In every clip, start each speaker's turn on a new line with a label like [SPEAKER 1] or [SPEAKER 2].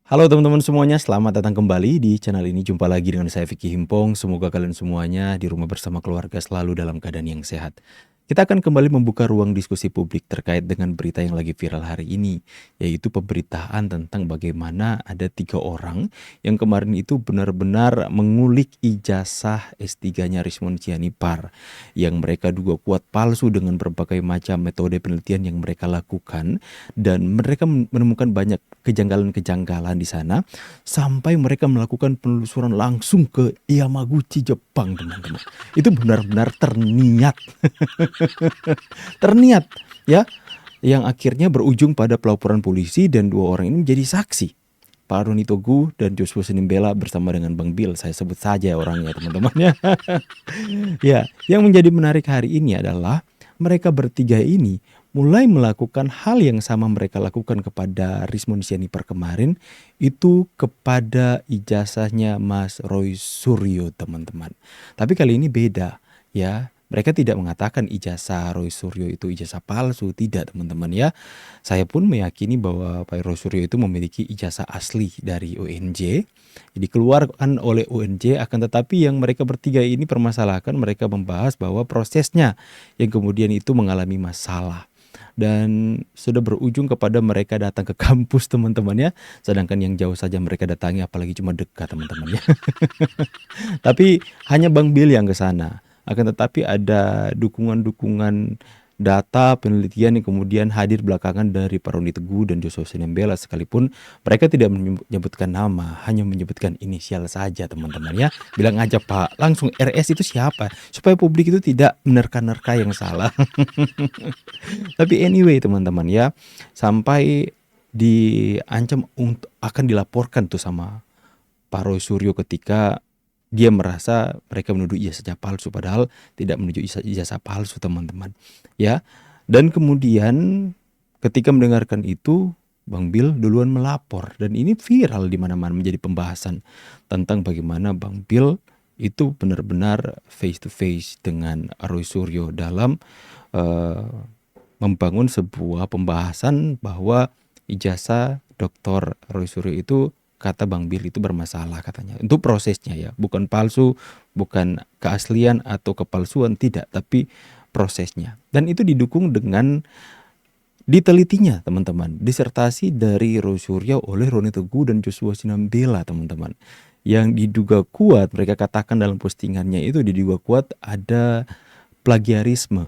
[SPEAKER 1] Halo teman-teman semuanya, selamat datang kembali di channel ini. Jumpa lagi dengan saya Vicky Himpong. Semoga kalian semuanya di rumah bersama keluarga selalu dalam keadaan yang sehat. Kita akan kembali membuka ruang diskusi publik terkait dengan berita yang lagi viral hari ini, yaitu pemberitaan tentang bagaimana ada 3 orang yang kemarin itu benar-benar mengulik ijazah S3-nya Rismon Sianipar, yang mereka duga kuat palsu dengan berbagai macam metode penelitian yang mereka lakukan, dan mereka menemukan banyak kejanggalan-kejanggalan di sana sampai mereka melakukan penelusuran langsung ke Yamaguchi, Jepang, teman-teman. Itu benar-benar terniat. Terniat ya, yang akhirnya berujung pada pelaporan polisi dan 2 orang ini menjadi saksi. Pak Roni Togu dan Joshua Sinimbela bersama dengan Bang Bill, saya sebut saja orangnya teman-teman ya. Ya, yang menjadi menarik hari ini adalah mereka bertiga ini mulai melakukan hal yang sama mereka lakukan kepada Rismon Sianipar kemarin, itu kepada ijazahnya Mas Roy Suryo, teman-teman. Tapi kali ini beda ya. Mereka tidak mengatakan ijazah Roy Suryo itu ijazah palsu, tidak teman-teman ya. Saya pun meyakini bahwa Pak Roy Suryo itu memiliki ijazah asli dari UNJ, dikeluarkan oleh UNJ, akan tetapi yang mereka bertiga ini permasalahkan, mereka membahas bahwa prosesnya yang kemudian itu mengalami masalah. Dan sudah berujung kepada mereka datang ke kampus teman-teman ya. Sedangkan yang jauh saja mereka datangi, apalagi cuma dekat teman-teman ya. Tapi hanya Bang Bill yang ke sana. Akan tetapi ada dukungan-dukungan data penelitian yang kemudian hadir belakangan dari Pak Roni Teguh dan Joshua Sinimbela, sekalipun mereka tidak menyebutkan nama, hanya menyebutkan inisial saja teman-teman ya. Bilang aja Pak, langsung RS itu siapa, supaya publik itu tidak menerka-nerka yang salah. Tapi anyway teman-teman ya, sampai diancam untuk akan dilaporkan tuh sama Pak Roy Suryo ketika dia merasa mereka menuduh ijazah palsu, padahal tidak menuduh ijazah palsu teman-teman ya. Dan kemudian ketika mendengarkan itu, Bang Bill duluan melapor, dan ini viral di mana-mana menjadi pembahasan tentang bagaimana Bang Bill itu benar-benar face to face dengan Roy Suryo dalam membangun sebuah pembahasan bahwa ijazah Dr. Roy Suryo itu, kata Bang Bill, itu bermasalah katanya. Untuk prosesnya ya, bukan palsu, bukan keaslian atau kepalsuan, tidak, tapi prosesnya. Dan itu didukung dengan ditelitinya teman-teman, disertasi dari Roy Suryo oleh Roni Teguh dan Joshua Sinimbela teman-teman. Yang diduga kuat, mereka katakan dalam postingannya itu, diduga kuat ada plagiarisme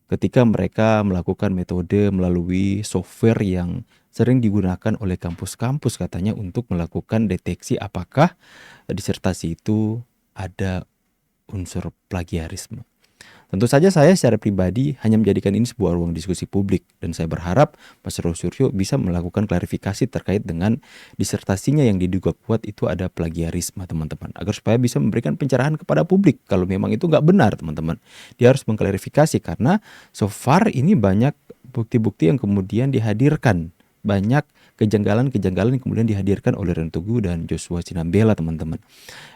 [SPEAKER 1] ketika mereka melakukan metode melalui software yang sering digunakan oleh kampus-kampus katanya untuk melakukan deteksi apakah disertasi itu ada unsur plagiarisme. Tentu saja saya secara pribadi hanya menjadikan ini sebuah ruang diskusi publik, dan saya berharap Mas Roy Suryo bisa melakukan klarifikasi terkait dengan disertasinya yang diduga kuat itu ada plagiarisme teman-teman, agar supaya bisa memberikan pencerahan kepada publik kalau memang itu nggak benar teman-teman. Dia harus mengklarifikasi karena so far ini banyak bukti-bukti yang kemudian dihadirkan, banyak kejanggalan-kejanggalan yang kemudian dihadirkan oleh Roni Teguh dan Joshua Sinimbela teman-teman.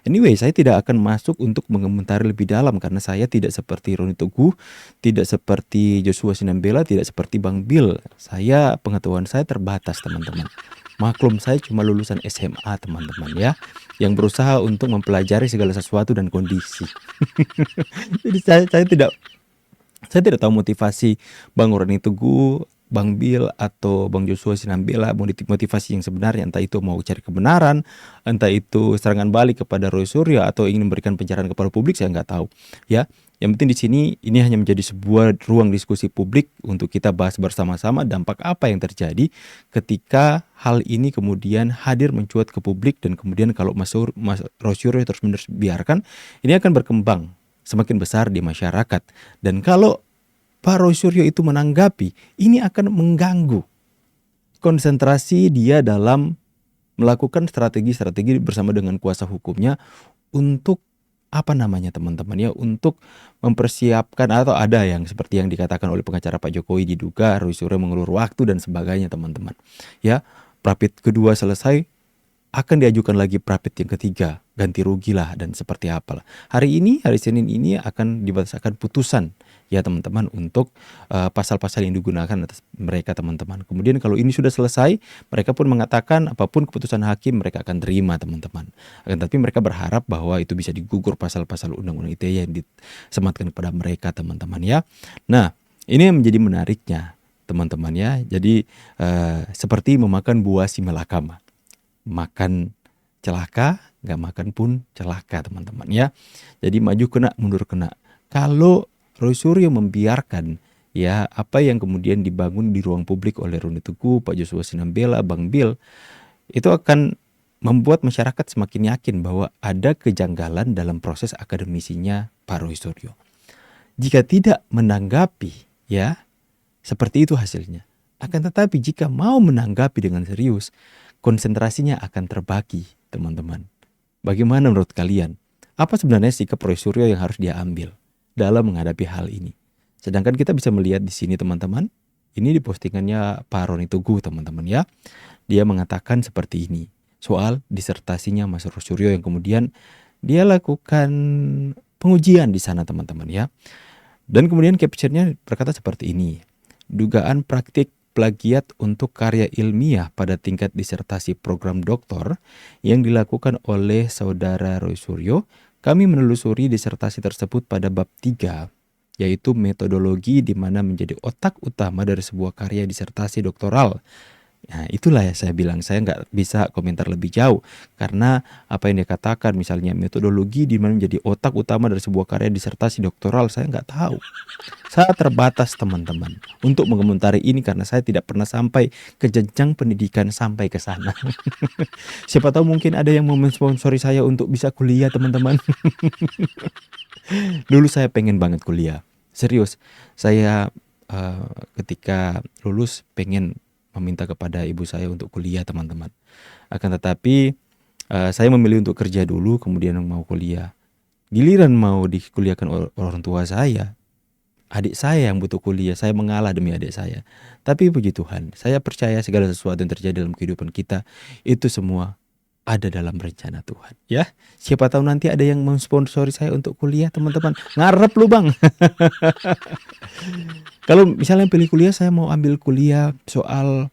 [SPEAKER 1] Anyway, saya tidak akan masuk untuk mengomentari lebih dalam karena saya tidak seperti Roni Teguh, tidak seperti Joshua Sinimbela, tidak seperti Bang Bill. Saya, pengetahuan saya terbatas teman-teman. Maklum, saya cuma lulusan SMA teman-teman ya, yang berusaha untuk mempelajari segala sesuatu dan kondisi. Jadi saya tidak tahu motivasi Bang Roni Teguh, Bang Bill, atau Bang Joshua Sinimbela, motivasi yang sebenarnya, entah itu mau cari kebenaran, entah itu serangan balik kepada Roy Suryo, atau ingin memberikan pencerahan kepada publik, saya nggak tahu ya. Yang penting di sini ini hanya menjadi sebuah ruang diskusi publik untuk kita bahas bersama-sama dampak apa yang terjadi ketika hal ini kemudian hadir mencuat ke publik, dan kemudian kalau Mas Roy Suryo terus-menerus biarkan, ini akan berkembang semakin besar di masyarakat. Dan kalau Pak Roy Suryo itu menanggapi, ini akan mengganggu konsentrasi dia dalam melakukan strategi-strategi bersama dengan kuasa hukumnya untuk apa namanya teman-teman ya, untuk mempersiapkan, atau ada yang seperti yang dikatakan oleh pengacara Pak Jokowi, diduga Roy Suryo mengulur waktu dan sebagainya teman-teman ya. Prapit kedua selesai, akan diajukan lagi prapit yang ketiga, ganti rugi lah dan seperti apalah. Hari Senin ini akan dibacakan putusan ya teman-teman untuk pasal-pasal yang digunakan atas mereka teman-teman. Kemudian kalau ini sudah selesai, mereka pun mengatakan apapun keputusan hakim mereka akan terima teman-teman. Akan tapi mereka berharap bahwa itu bisa digugur pasal-pasal undang-undang ITE yang disematkan kepada mereka teman-teman ya. Nah, ini yang menjadi menariknya teman-teman ya. Jadi seperti memakan buah si malakama. Makan celaka, nggak makan pun celaka teman-teman ya. Jadi maju kena, mundur kena. Kalau Roy Suryo membiarkan ya apa yang kemudian dibangun di ruang publik oleh Roni Teguh, Pak Joshua Sinambela, Bang Bill, itu akan membuat masyarakat semakin yakin bahwa ada kejanggalan dalam proses akademisinya Pak Roy Suryo. Jika tidak menanggapi ya, seperti itu hasilnya. Akan tetapi jika mau menanggapi dengan serius, konsentrasinya akan terbagi, teman-teman. Bagaimana menurut kalian? Apa sebenarnya sikap Roy Suryo yang harus dia ambil dalam menghadapi hal ini? Sedangkan kita bisa melihat di sini, teman-teman. Ini di postingannya Pak Roni Teguh, teman-teman ya. Dia mengatakan seperti ini. Soal disertasinya Mas Roy Suryo yang kemudian dia lakukan pengujian di sana, teman-teman ya. Dan kemudian captionnya berkata seperti ini. Dugaan praktik plagiat untuk karya ilmiah pada tingkat disertasi program doktor yang dilakukan oleh saudara Roy Suryo, kami menelusuri disertasi tersebut pada bab 3, yaitu metodologi di mana menjadi otak utama dari sebuah karya disertasi doktoral. Nah, itulah ya saya bilang, saya nggak bisa komentar lebih jauh karena apa yang dia katakan, misalnya metodologi di mana menjadi otak utama dari sebuah karya disertasi doktoral, saya nggak tahu. Saya terbatas teman-teman untuk mengomentari ini karena saya tidak pernah sampai ke jenjang pendidikan sampai ke sana. Siapa tahu mungkin ada yang mau mensponsori saya untuk bisa kuliah teman-teman. Dulu saya pengen banget kuliah, serius. Saya ketika lulus pengen meminta kepada ibu saya untuk kuliah teman-teman. Akan tetapi saya memilih untuk kerja dulu kemudian mau kuliah. Giliran mau dikuliahkan orang tua saya, adik saya yang butuh kuliah, saya mengalah demi adik saya. Tapi puji Tuhan, saya percaya segala sesuatu yang terjadi dalam kehidupan kita itu semua ada dalam rencana Tuhan ya. Siapa tahu nanti ada yang mensponsori saya untuk kuliah teman-teman. Ngarep lu bang. Kalau misalnya pilih kuliah, saya mau ambil kuliah soal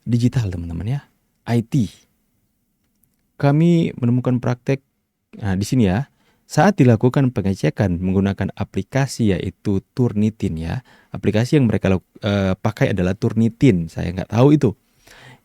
[SPEAKER 1] digital teman-teman ya, IT. Kami menemukan praktek di sini ya. Saat dilakukan pengecekan menggunakan aplikasi yaitu Turnitin ya. Aplikasi yang mereka pakai adalah Turnitin. Saya nggak tahu itu.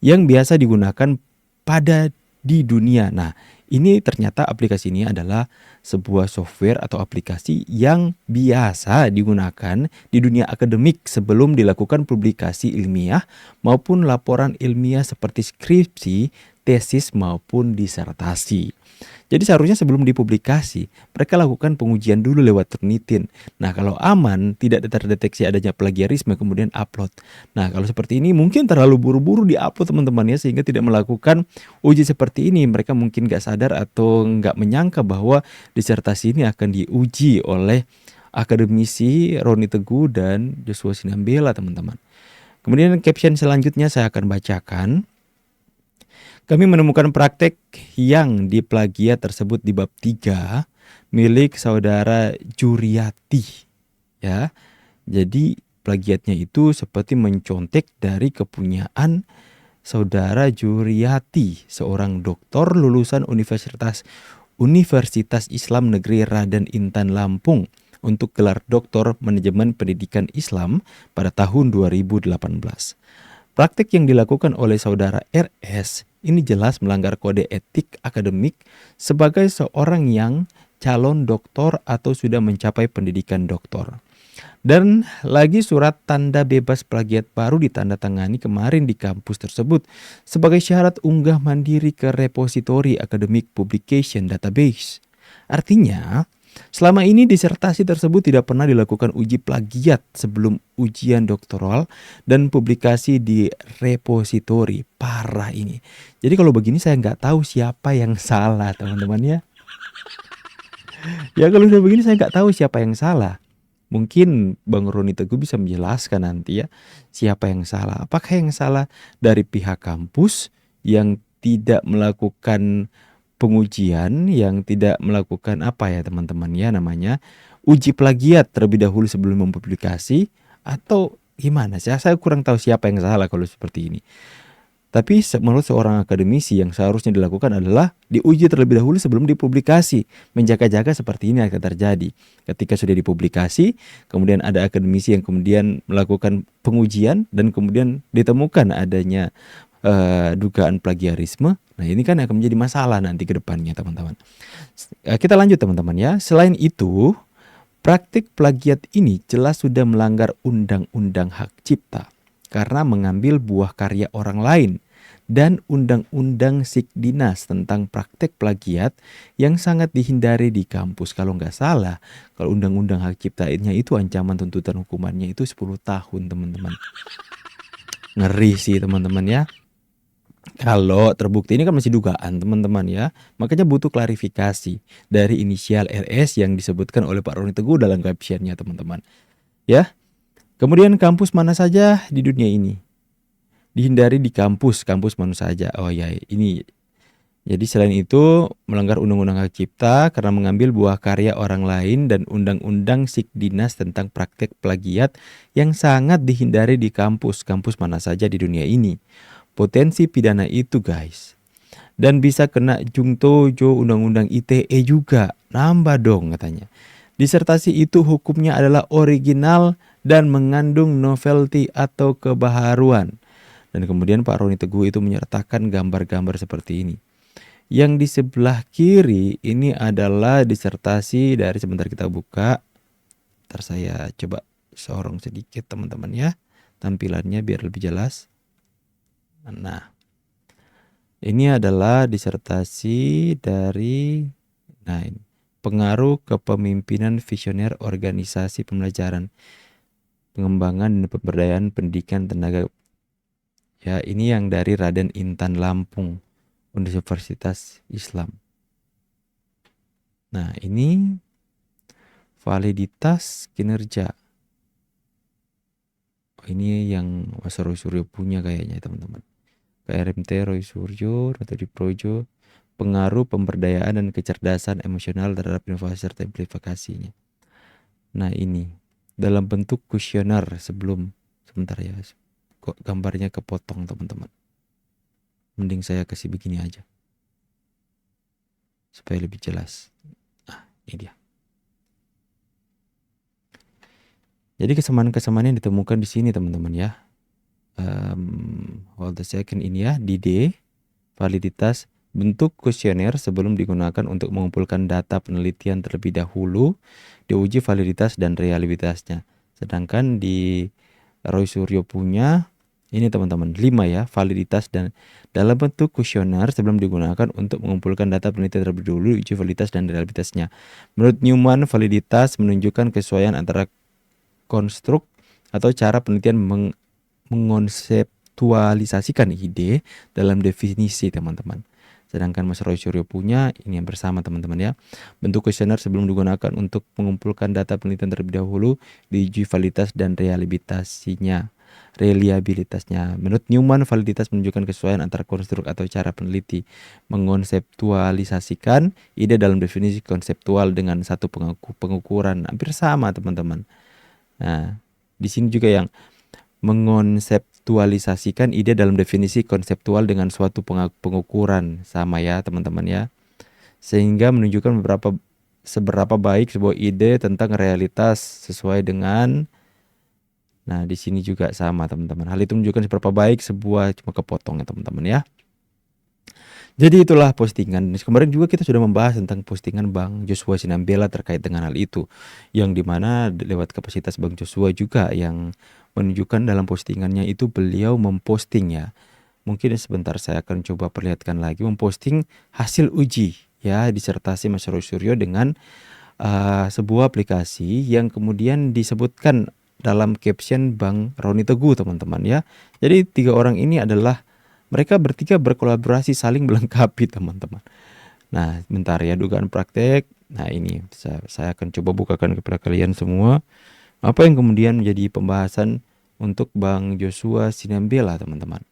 [SPEAKER 1] Yang biasa digunakan pada di dunia. Nah, ini ternyata aplikasi ini adalah sebuah software atau aplikasi yang biasa digunakan di dunia akademik sebelum dilakukan publikasi ilmiah maupun laporan ilmiah seperti skripsi, tesis maupun disertasi. Jadi seharusnya sebelum dipublikasi, mereka lakukan pengujian dulu lewat Turnitin. Nah, kalau aman, tidak terdeteksi adanya plagiarisme, kemudian upload. Nah, kalau seperti ini mungkin terlalu buru-buru di-upload teman-teman ya, sehingga tidak melakukan uji seperti ini. Mereka mungkin gak sadar atau gak menyangka bahwa disertasi ini akan diuji oleh akademisi Roni Teguh dan Joshua Sinambela, teman-teman. Kemudian caption selanjutnya saya akan bacakan. Kami menemukan praktek yang diplagiat tersebut di bab 3 milik saudara Juriati. Ya. Jadi plagiatnya itu seperti mencontek dari kepunyaan saudara Juriati, seorang doktor lulusan Universitas Islam Negeri Raden Intan Lampung untuk gelar Doktor Manajemen Pendidikan Islam pada tahun 2018. Praktik yang dilakukan oleh saudara RS ini jelas melanggar kode etik akademik sebagai seorang yang calon doktor atau sudah mencapai pendidikan doktor. Dan lagi surat tanda bebas plagiat baru ditandatangani kemarin di kampus tersebut sebagai syarat unggah mandiri ke repositori Academic Publication Database. Artinya, selama ini disertasi tersebut tidak pernah dilakukan uji plagiat sebelum ujian doktoral dan publikasi di repositori. Parah ini. Jadi kalau begini saya nggak tahu siapa yang salah teman-teman ya. Ya kalau sudah begini saya nggak tahu siapa yang salah. Mungkin Bang Roni Teguh bisa menjelaskan nanti ya siapa yang salah. Apakah yang salah dari pihak kampus yang tidak melakukan pengujian, yang tidak melakukan apa ya teman-teman ya namanya, uji plagiat terlebih dahulu sebelum mempublikasi, atau gimana sih? Saya kurang tahu siapa yang salah kalau seperti ini. Tapi menurut seorang akademisi yang seharusnya dilakukan adalah diuji terlebih dahulu sebelum dipublikasi. Menjaga-jaga seperti ini akan terjadi. Ketika sudah dipublikasi, kemudian ada akademisi yang kemudian melakukan pengujian dan kemudian ditemukan adanya dugaan plagiarisme. Nah, ini kan akan menjadi masalah nanti ke depannya, teman-teman. Kita lanjut, teman-teman ya. Selain itu, praktik plagiat ini jelas sudah melanggar undang-undang hak cipta karena mengambil buah karya orang lain, dan undang-undang Sikdinas tentang praktek plagiat yang sangat dihindari di kampus. Kalau nggak salah, kalau undang-undang hak ciptanya itu ancaman tuntutan hukumannya itu 10 tahun, teman-teman. Ngeri sih, teman-teman ya. Kalau terbukti, ini kan masih dugaan, teman-teman ya. Makanya butuh klarifikasi dari inisial RS yang disebutkan oleh Pak Roni Teguh dalam captionnya, teman-teman. Ya. Kemudian kampus mana saja di dunia ini? Dihindari di kampus mana saja. Oh ya, ini. Jadi selain itu melanggar undang-undang hak cipta karena mengambil buah karya orang lain dan undang-undang Sikdinas tentang praktek plagiat yang sangat dihindari di kampus mana saja di dunia ini. Potensi pidana itu, guys. Dan bisa kena jungtojo undang-undang ITE juga. Nambah dong katanya. Disertasi itu hukumnya adalah original dan mengandung novelty atau kebaharuan. Dan kemudian Pak Roni Teguh itu menyertakan gambar-gambar seperti ini. Yang di sebelah kiri ini adalah disertasi dari, sebentar kita buka. Ntar saya coba sorong sedikit, teman-teman ya, tampilannya biar lebih jelas. Nah, ini adalah disertasi dari pengaruh kepemimpinan visioner organisasi pembelajaran, pengembangan dan pemberdayaan pendidikan tenaga. Ya, ini yang dari Raden Intan Lampung, Universitas Islam. Nah, ini validitas kinerja. Ini yang Mas Roy Suryo punya kayaknya, teman-teman. PRMT Roy Suryo atau di Projo, pengaruh pemberdayaan dan kecerdasan emosional terhadap inovasi serta implikasinya. Nah, ini dalam bentuk kuesioner sebentar ya, kok gambarnya kepotong, teman-teman. Mending saya kasih begini aja supaya lebih jelas. Nah, ini dia. Jadi kesamaan-kesamaan yang ditemukan di sini, teman-teman ya. Hold the second ini ya, di D, validitas bentuk kuesioner sebelum digunakan untuk mengumpulkan data penelitian terlebih dahulu, diuji validitas dan reliabilitasnya. Sedangkan di Roy Suryo punya ini, teman-teman, 5 ya, validitas dan dalam bentuk kuesioner sebelum digunakan untuk mengumpulkan data penelitian terlebih dahulu, uji validitas dan reliabilitasnya. Menurut Newman, validitas menunjukkan kesesuaian antara konstruk atau cara penelitian mengkonseptualisasikan ide dalam definisi, teman-teman. Sedangkan Mas Roy Suryo punya ini yang bersama, teman-teman ya. Bentuk kuesioner sebelum digunakan untuk mengumpulkan data penelitian terlebih dahulu, diuji validitas dan reliabilitasnya. Menurut Newman, validitas menunjukkan kesesuaian antara konstruk atau cara peneliti mengkonseptualisasikan ide dalam definisi konseptual dengan satu pengukuran. Hampir sama, teman-teman. Nah, di sini juga yang mengkonseptualisasikan ide dalam definisi konseptual dengan suatu pengukuran, sama ya, teman-teman ya. Sehingga menunjukkan seberapa baik sebuah ide tentang realitas sesuai dengan. Nah, di sini juga sama, teman-teman. Hal itu menunjukkan seberapa baik sebuah, cuma kepotong ya, teman-teman ya. Jadi itulah postingan. Kemarin juga kita sudah membahas tentang postingan Bang Joshua Sinambela terkait dengan hal itu, yang dimana lewat kapasitas Bang Joshua juga yang menunjukkan dalam postingannya itu beliau memposting ya. Mungkin sebentar saya akan coba perlihatkan lagi, memposting hasil uji ya disertasi Mas Roy Suryo dengan sebuah aplikasi yang kemudian disebutkan dalam caption Bang Roni Teguh, teman-teman ya. Jadi 3 orang ini adalah mereka bertiga berkolaborasi saling melengkapi, teman-teman. Nah, bentar ya, dugaan praktek. Nah, ini saya akan coba bukakan kepada kalian semua apa yang kemudian menjadi pembahasan untuk Bang Joshua Sinambela, teman-teman.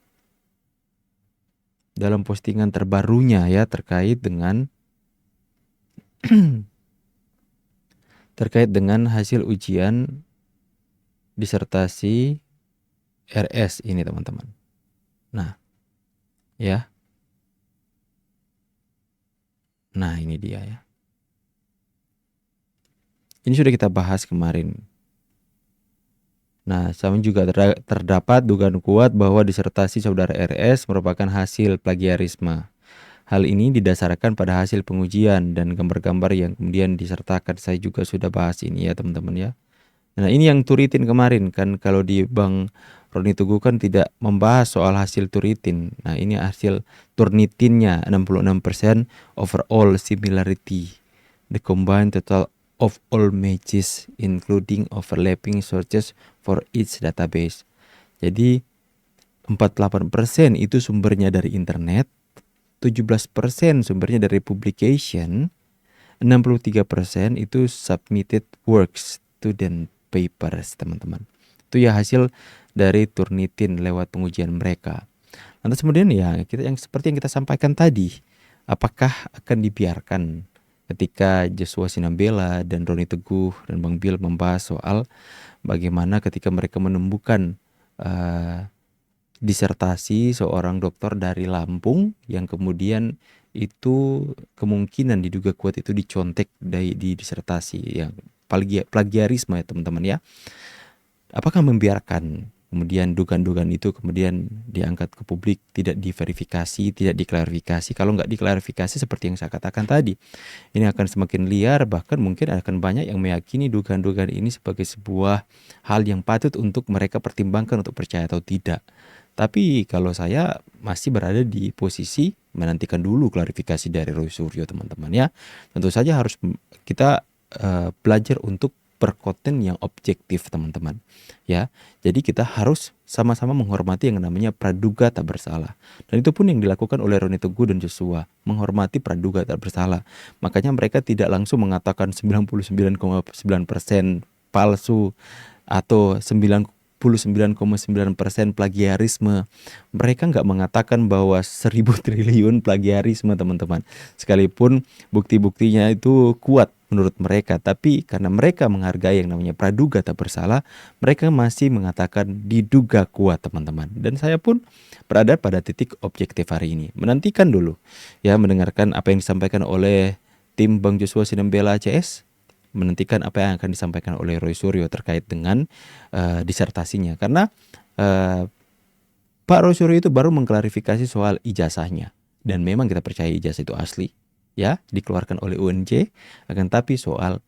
[SPEAKER 1] dalam postingan terbarunya ya terkait dengan hasil ujian disertasi RS ini teman-teman. Nah, ya. Nah, ini dia ya. Ini sudah kita bahas kemarin. Nah, sama juga terdapat dugaan kuat bahwa disertasi saudara RS merupakan hasil plagiarisme. Hal ini didasarkan pada hasil pengujian dan gambar-gambar yang kemudian disertakan. Saya juga sudah bahas ini ya teman-teman ya. Nah, ini yang Turitin kemarin kan, kalau di Bang Roni Tugu kan tidak membahas soal hasil Turitin. Nah, ini hasil Turnitinnya 66% overall similarity. The combined total of all matches including overlapping searches for each database. Jadi 48% itu sumbernya dari internet, 17% sumbernya dari publication, 63% itu submitted works, student papers, teman-teman. Itu ya hasil dari Turnitin lewat pengujian mereka. Lantas kemudian ya yang seperti yang kita sampaikan tadi, apakah akan dibiarkan ketika Joshua Sinambela dan Roni Teguh dan Bang Bill membahas soal bagaimana ketika mereka menemukan disertasi seorang dokter dari Lampung yang kemudian itu kemungkinan diduga kuat itu dicontek di disertasi yang plagiarisme ya teman-teman ya. Apakah membiarkan kemudian dugaan-dugaan itu kemudian diangkat ke publik, tidak diverifikasi, tidak diklarifikasi? Kalau nggak diklarifikasi seperti yang saya katakan tadi, ini akan semakin liar, bahkan mungkin akan banyak yang meyakini dugaan-dugaan ini sebagai sebuah hal yang patut untuk mereka pertimbangkan untuk percaya atau tidak. Tapi kalau saya masih berada di posisi menantikan dulu klarifikasi dari Roy Suryo teman-teman ya. Tentu saja harus kita belajar untuk berkonten yang objektif teman-teman ya. Jadi kita harus sama-sama menghormati yang namanya praduga tak bersalah. Dan itu pun yang dilakukan oleh Roni Teguh dan Joshua, menghormati praduga tak bersalah. Makanya mereka tidak langsung mengatakan 99,9% palsu atau 99,9% plagiarisme. Mereka nggak mengatakan bahwa 1000 triliun plagiarisme teman-teman. Sekalipun bukti-buktinya itu kuat menurut mereka, tapi karena mereka menghargai yang namanya praduga tak bersalah, mereka masih mengatakan diduga kuat teman-teman. Dan saya pun berada pada titik objektif hari ini. Menantikan dulu ya, mendengarkan apa yang disampaikan oleh tim Bang Joshua Sinambela CS, menantikan apa yang akan disampaikan oleh Roy Suryo terkait dengan disertasinya. Karena Pak Roy Suryo itu baru mengklarifikasi soal ijazahnya. Dan memang kita percaya ijazah itu asli, ya, dikeluarkan oleh UNJ. Akan tapi soal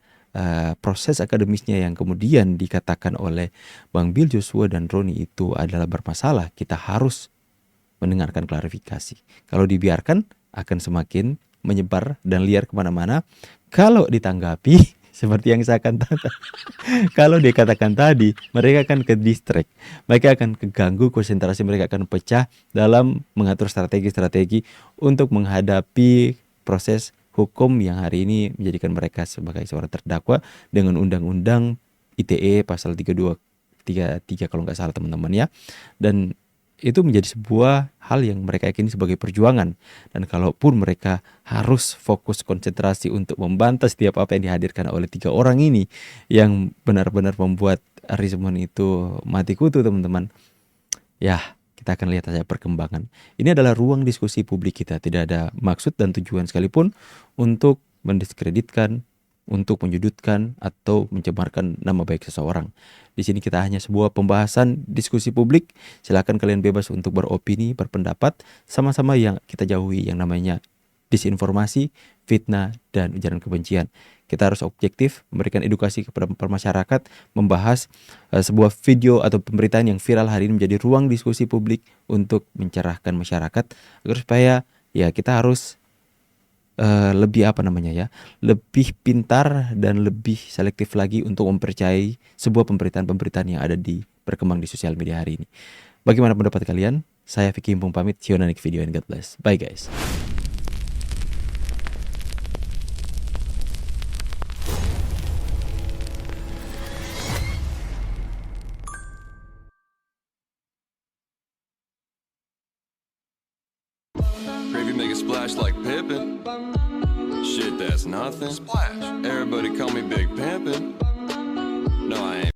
[SPEAKER 1] proses akademisnya yang kemudian dikatakan oleh Bang Bill, Joshua, dan Roni itu adalah bermasalah, kita harus mendengarkan klarifikasi. Kalau dibiarkan akan semakin menyebar dan liar kemana-mana. Kalau ditanggapi seperti yang saya katakan, kalau dikatakan tadi, mereka akan ke distract, mereka akan keganggu, konsentrasi mereka akan pecah dalam mengatur strategi-strategi untuk menghadapi proses hukum yang hari ini menjadikan mereka sebagai seorang terdakwa dengan undang-undang ITE pasal 3233 kalau nggak salah teman-teman ya. Dan itu menjadi sebuah hal yang mereka yakini sebagai perjuangan. Dan kalaupun mereka harus fokus konsentrasi untuk membantah setiap apa yang dihadirkan oleh 3 orang ini yang benar-benar membuat Rizman itu mati kutu teman-teman, ya kita akan lihat saja perkembangan. Ini adalah ruang diskusi publik kita, tidak ada maksud dan tujuan sekalipun untuk mendiskreditkan, untuk menyudutkan atau mencemarkan nama baik seseorang. Di sini kita hanya sebuah pembahasan diskusi publik. Silakan kalian bebas untuk beropini, berpendapat, sama-sama yang kita jauhi yang namanya disinformasi, fitnah, dan ujaran kebencian. Kita harus objektif, memberikan edukasi kepada masyarakat, membahas sebuah video atau pemberitaan yang viral hari ini menjadi ruang diskusi publik untuk mencerahkan masyarakat agar supaya ya kita harus lebih lebih pintar dan lebih selektif lagi untuk mempercayai sebuah pemberitaan-pemberitaan yang ada berkembang di sosial media hari ini. Bagaimana pendapat kalian? Saya Vicky Impung pamit. See you on the next video and God bless. Bye guys.
[SPEAKER 2] splash like Pippin. Shit, that's nothing. Splash. Everybody call me Big Pimpin'. No, I ain't.